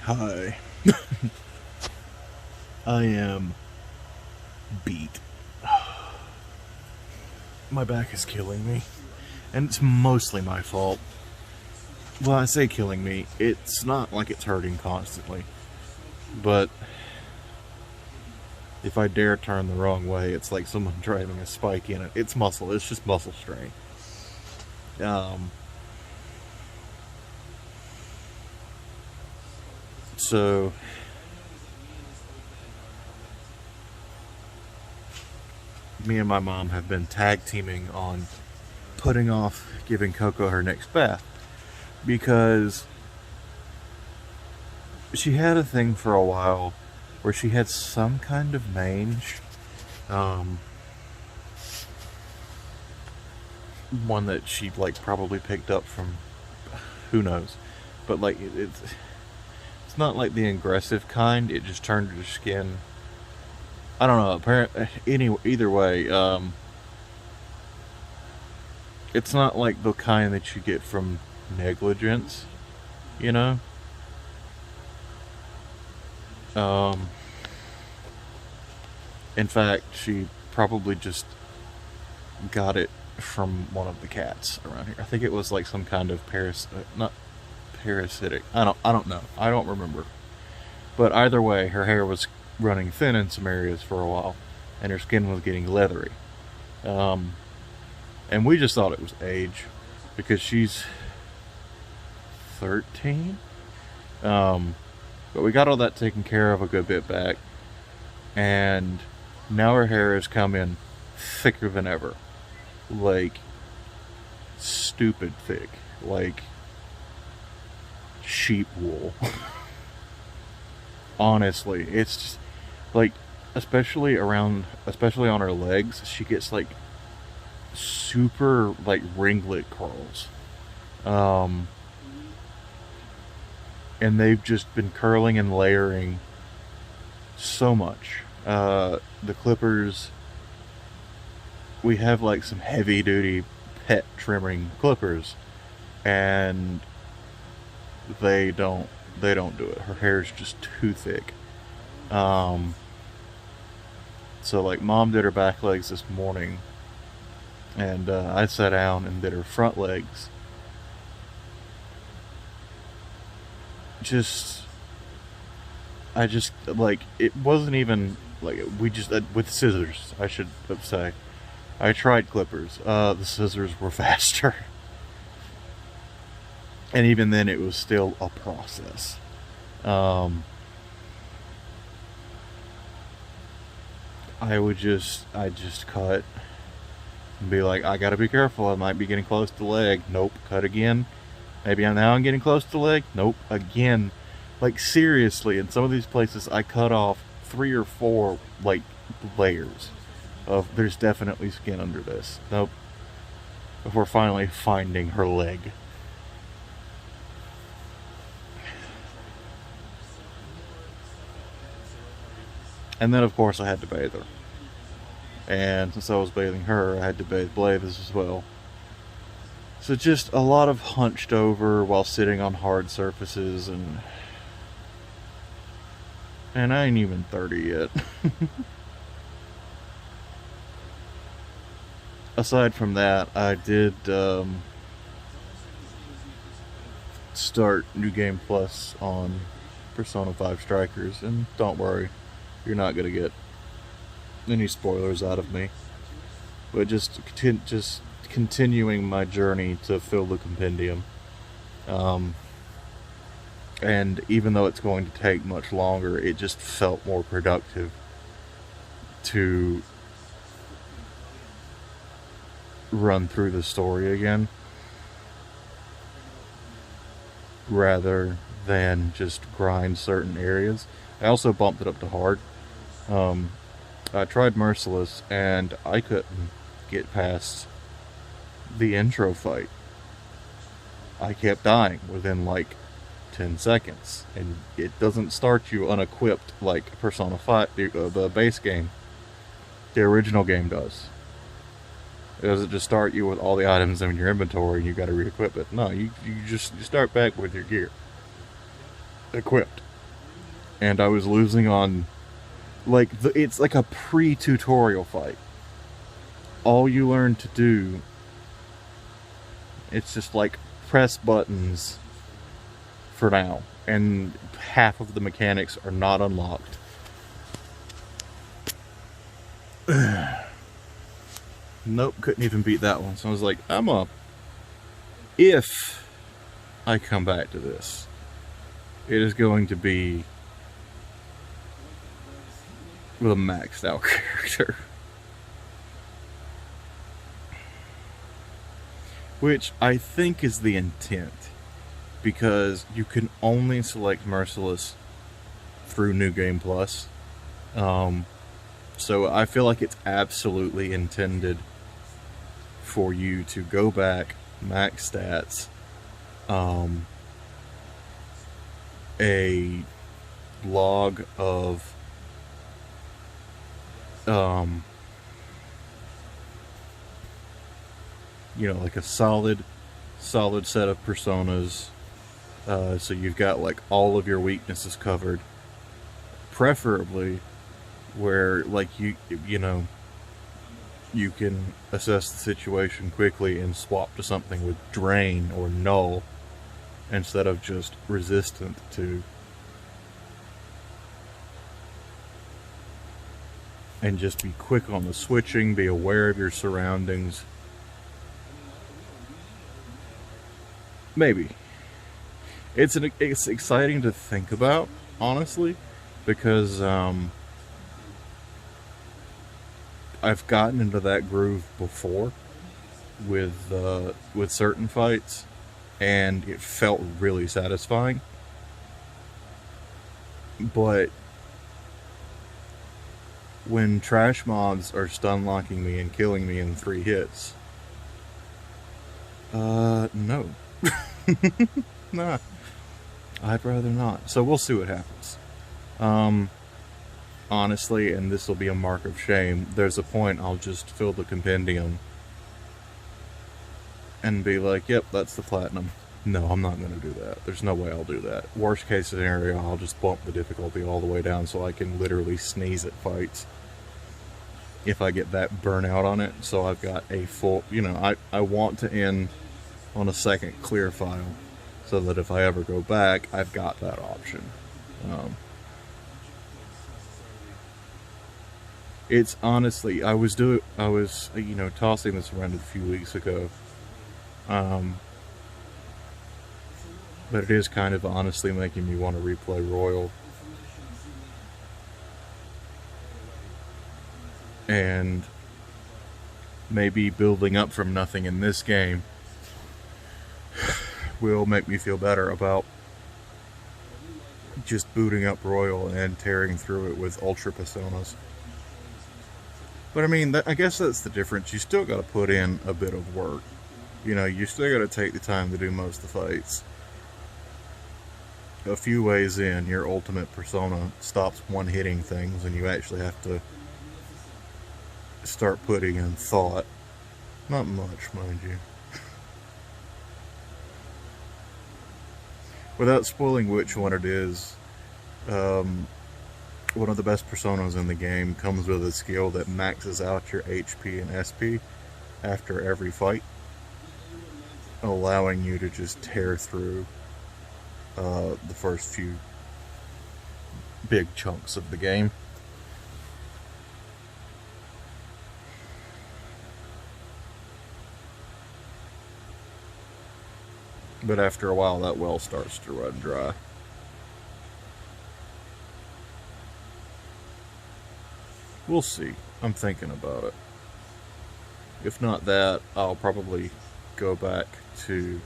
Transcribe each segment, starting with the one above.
Hi. I am beat. My back is killing me, and it's mostly my fault. Well, I say killing me, it's not like it's hurting constantly, but if I dare turn the wrong way, it's like someone driving a spike in it. It's muscle, it's just muscle strain. So me and my mom have been tag teaming on putting off giving Coco her next bath because she had a thing for a while where she had some kind of mange. One that she like probably picked up from who knows, but like it's not like the aggressive kind. It just turned her skin. I don't know. Either way, it's not like the kind that you get from negligence, you know. In fact, she probably just got it from one of the cats around here. I think it was like some kind of not parasitic. I don't know. I don't remember. But either way, her hair was running thin in some areas for a while, and her skin was getting leathery. And we just thought it was age because she's 13. But we got all that taken care of a good bit back, and now her hair has come in thicker than ever. Like, stupid thick. Like, sheep wool. Honestly, it's just, like, especially on her legs, she gets, like, super, like, ringlet curls. And they've just been curling and layering so much. The clippers, we have like some heavy duty pet trimming clippers, and they don't do it. Her hair's just too thick. So like mom did her back legs this morning, and I sat down and did her front legs. I just like, it wasn't even like, we just with scissors, I should say. I tried clippers. The scissors were faster, and even then, it was still a process. I just cut and be like, I gotta be careful. I might be getting close to the leg. Nope. Cut again. Maybe I'm getting close to the leg. Nope. Again. Like, seriously, in some of these places, I cut off 3 or 4, like, layers of there's definitely skin under this. Nope. Before finally finding her leg. And then, of course, I had to bathe her. And since I was bathing her, I had to bathe Blaze as well. So just a lot of hunched over while sitting on hard surfaces, and I ain't even 30 yet. Aside from that, I did start New Game Plus on Persona 5 Strikers, and don't worry, you're not going to get any spoilers out of me. But just continuing my journey to fill the compendium. And even though it's going to take much longer, it just felt more productive to run through the story again rather than just grind certain areas. I also bumped it up to hard. I tried Merciless, and I couldn't get past the intro fight. I kept dying within like 10 seconds, and it doesn't start you unequipped like Persona 5, the base game. The original game does. It doesn't just start you with all the items in your inventory and you gotta re-equip it. No, you start back with your gear equipped. and I was losing on, like, it's like a pre-tutorial fight. All you learn to do, it's just like press buttons for now, and half of the mechanics are not unlocked. Nope, couldn't even beat that one. So I was like, if I come back to this, it is going to be with a maxed out character. Which I think is the intent, because you can only select Merciless through New Game Plus. So I feel like it's absolutely intended for you to go back, max stats, a log of you know, like a solid set of personas, so you've got like all of your weaknesses covered, preferably where like you know, you can assess the situation quickly and swap to something with drain or null instead of just resistant to, and just be quick on the switching, be aware of your surroundings. Maybe it's exciting to think about, honestly, because I've gotten into that groove before with certain fights, and it felt really satisfying. But when trash mobs are stun locking me and killing me in 3 hits, no. Nah, I'd rather not. So we'll see what happens. Honestly, and this will be a mark of shame, there's a point I'll just fill the compendium and be like, yep, that's the platinum. No, I'm not going to do that. There's no way I'll do that. Worst case scenario, I'll just bump the difficulty all the way down so I can literally sneeze at fights if I get that burnout on it. So I've got a full, you know, I want to end on a second clear file so that if I ever go back, I've got that option. It's honestly, I was you know, tossing this around a few weeks ago, but it is kind of honestly making me want to replay Royal, and maybe building up from nothing in this game will make me feel better about just booting up Royal and tearing through it with Ultra Personas. But I mean, I guess that's the difference. You still got to put in a bit of work. You know, you still got to take the time to do most of the fights. A few ways in, your ultimate persona stops one-hitting things, and you actually have to start putting in thought. Not much, mind you. Without spoiling which one it is, one of the best personas in the game comes with a skill that maxes out your HP and SP after every fight, allowing you to just tear through the first few big chunks of the game. But after a while, that well starts to run dry. We'll see. I'm thinking about it. If not that, I'll probably go back to...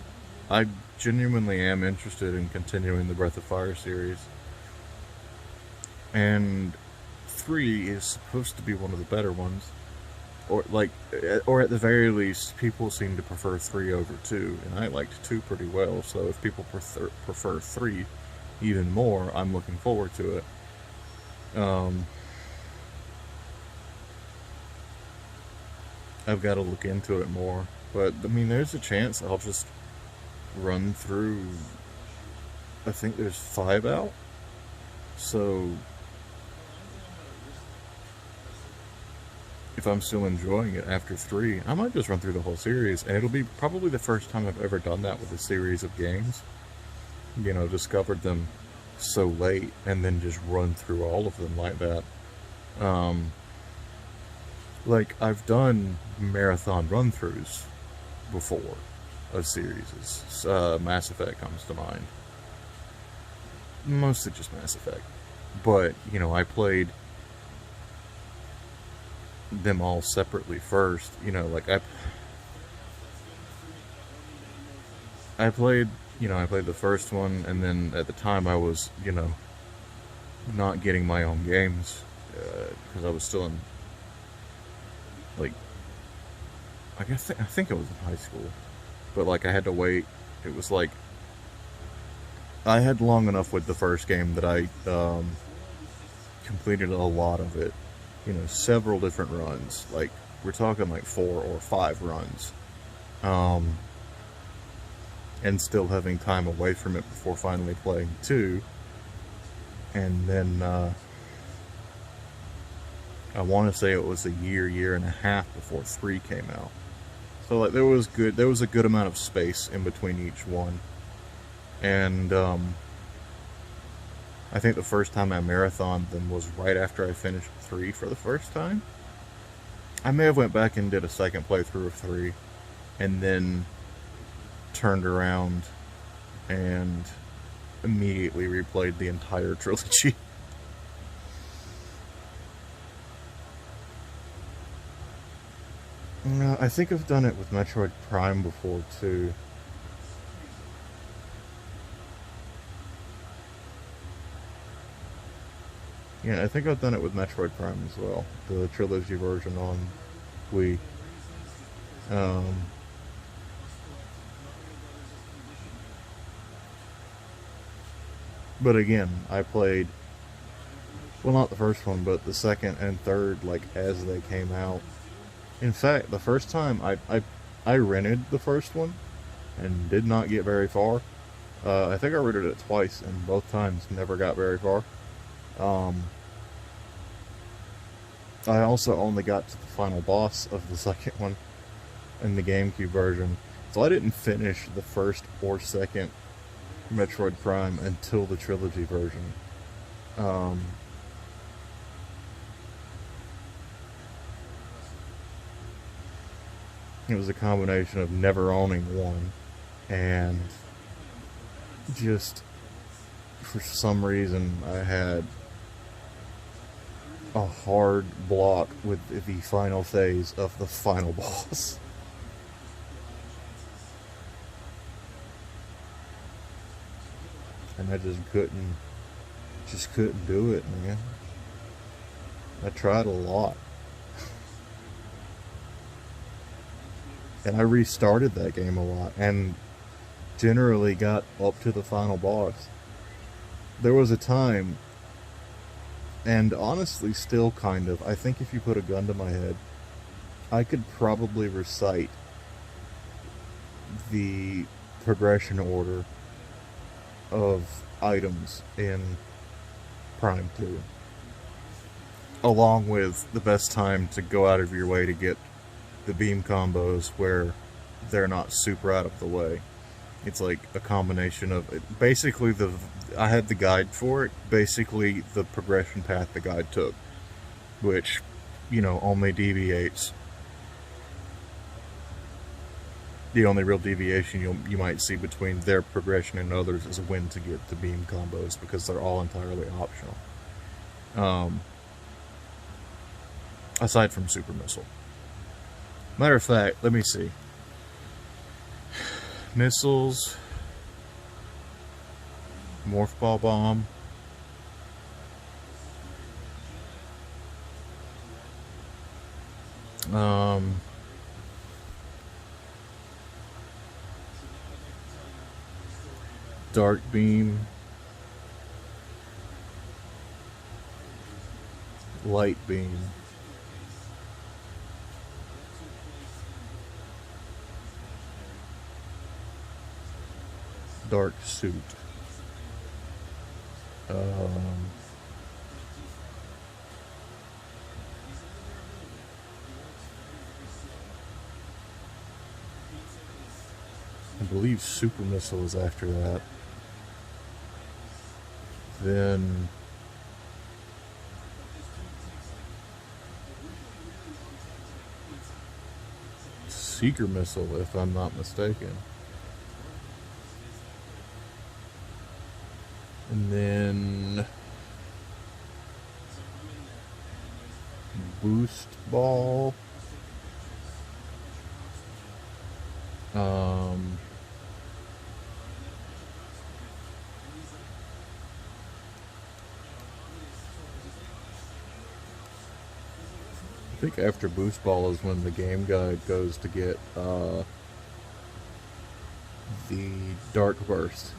I genuinely am interested in continuing the Breath of Fire series. And 3 is supposed to be one of the better ones. Or at the very least, people seem to prefer 3 over 2, and I liked 2 pretty well, so if people prefer 3 even more, I'm looking forward to it. I've got to look into it more, but I mean, there's a chance I'll just run through, I think there's 5 out, So if I'm still enjoying it after 3, I might just run through the whole series, and it'll be probably the first time I've ever done that with a series of games. You know, discovered them so late and then just run through all of them like that. Um, like, I've done marathon run-throughs before of series. Mass Effect comes to mind. Mostly just Mass Effect. But, you know, I played them all separately first. You know, like, I played, you know, I played the first one, and then at the time I was, you know, not getting my own games, because I was still in, like, I think I was in high school, but, like, I had to wait. It was like, I had long enough with the first game that I, completed a lot of it, you know, several different runs, like, we're talking like 4 or 5 runs, and still having time away from it before finally playing 2, and then, I want to say it was a year and a half before 3 came out. So like there was a good amount of space in between each one, and I think the first time I marathoned them was right after I finished 3 for the first time. I may have went back and did a second playthrough of 3, and then turned around and immediately replayed the entire trilogy. I think I've done it with Metroid Prime before, too. Yeah, I think I've done it with Metroid Prime as well. The trilogy version on Wii. Um, but again, I played, well, not the first one, but the second and third, like, as they came out. In fact, the first time I rented the first one and did not get very far. I think I rented it twice, and both times never got very far. Um, I also only got to the final boss of the second one in the GameCube version, so I didn't finish the first or second Metroid Prime until the trilogy version. Um, it was a combination of never owning one and just, for some reason, I had a hard block with the final phase of the final boss. And I just couldn't do it, man. I tried a lot. And I restarted that game a lot, and generally got up to the final boss. There was a time, and honestly still kind of, I think if you put a gun to my head, I could probably recite the progression order of items in Prime 2. Along with the best time to go out of your way to get the beam combos where they're not super out of the way. It's like a combination of it. Basically, I had the guide for it. Basically, the progression path the guide took, which, you know, only deviates. The only real deviation you might see between their progression and others is when to get the beam combos, because they're all entirely optional. Aside from Super Missile. Matter of fact, let me see. Missiles, Morph Ball Bomb, Dark Beam, Light Beam, Dark Suit, believe Super Missile is after that. Then Seeker Missile, if I'm not mistaken. And then Boost Ball. I think after Boost Ball is when the game guide goes to get the Dark Burst.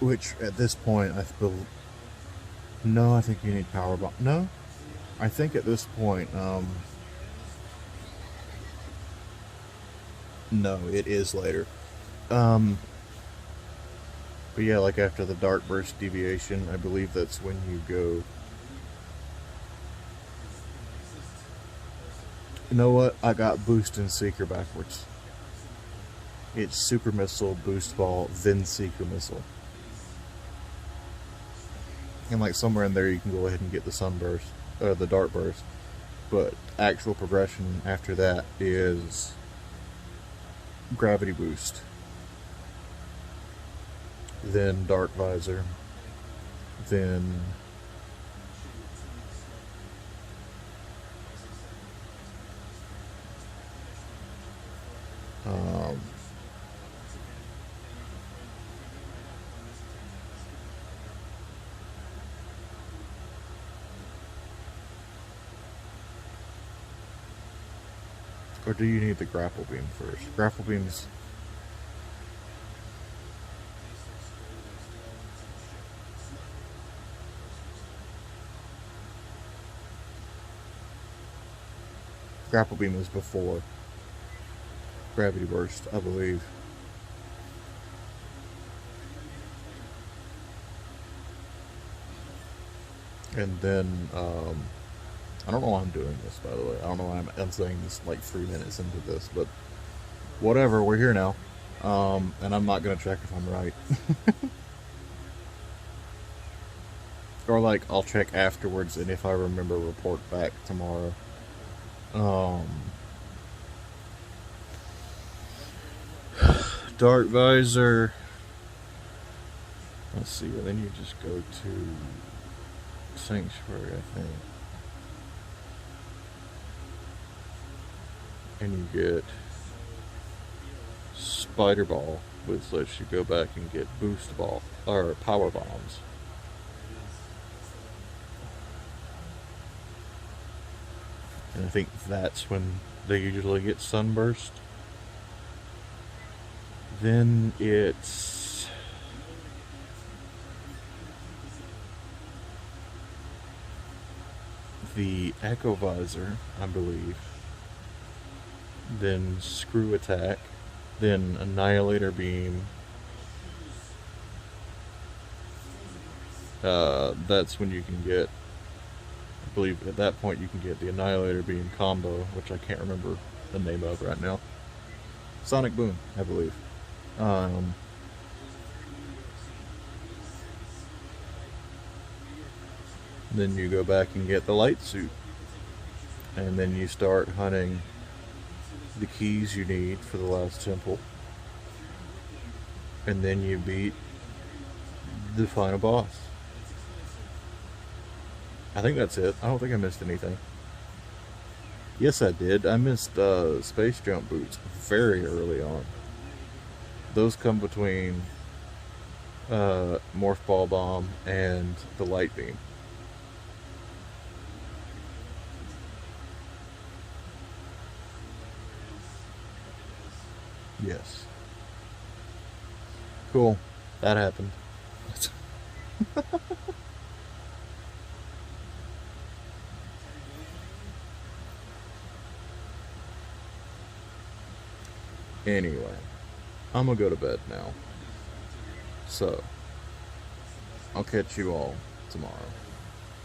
Which at this point no, I think you need Power Bomb. No, I think at this point, no, it is later. But yeah, like after the Dark Burst deviation, I believe that's when you go. You know what? I got Boost and Seeker backwards. It's Super Missile, Boost Ball, then Seeker Missile. And like somewhere in there you can go ahead and get the Sunburst, or the Dark Burst. But actual progression after that is Gravity Boost. Then Dark Visor. Then or do you need the Grapple Beam first? Grapple Beam's... Grapple Beam is before Gravity Burst, I believe. And then, I don't know why I'm doing this, by the way. I don't know why I'm saying this like 3 minutes into this, but whatever, we're here now. And I'm not going to check if I'm right. Or like, I'll check afterwards, and if I remember, report back tomorrow. Dark Visor. Let's see, then you just go to Sanctuary, I think. And you get Spider Ball, which lets you go back and get Boost Ball, or Power Bombs. And I think that's when they usually get Sunburst. Then it's the Echo Visor, I believe. Then Screw Attack. Then Annihilator Beam. That's when you can get, I believe at that point you can get the Annihilator Beam combo, which I can't remember the name of right now. Sonic Boom, I believe. Then you go back and get the Light Suit. And then you start hunting the keys you need for the last temple. And then you beat the final boss. I think that's it. I don't think I missed anything. Yes, I did. I missed Space Jump Boots very early on. Those come between Morph Ball Bomb and the Light Beam. Yes. Cool. That happened. Anyway, I'm gonna go to bed now. So, I'll catch you all tomorrow.